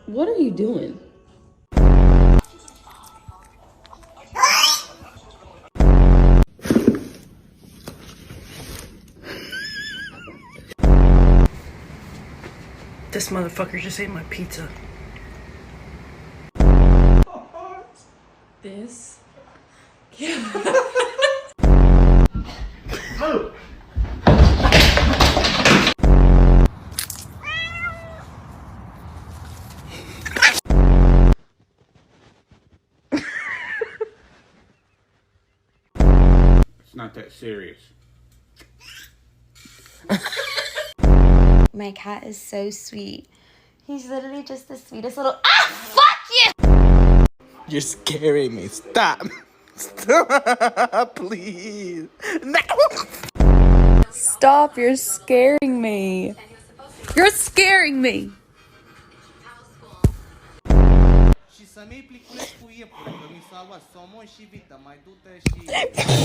What are you doing? This motherfucker just ate my pizza. This. It's not that serious. My cat is so sweet. He's literally just the sweetest little. Ah, fuck you! You're scaring me. Stop. Stop, please. No. Stop, you're scaring me. You're scaring me. Și să nu-i pliculesc cu iepure, că mi s-a luat somon și vită, mai du-te și...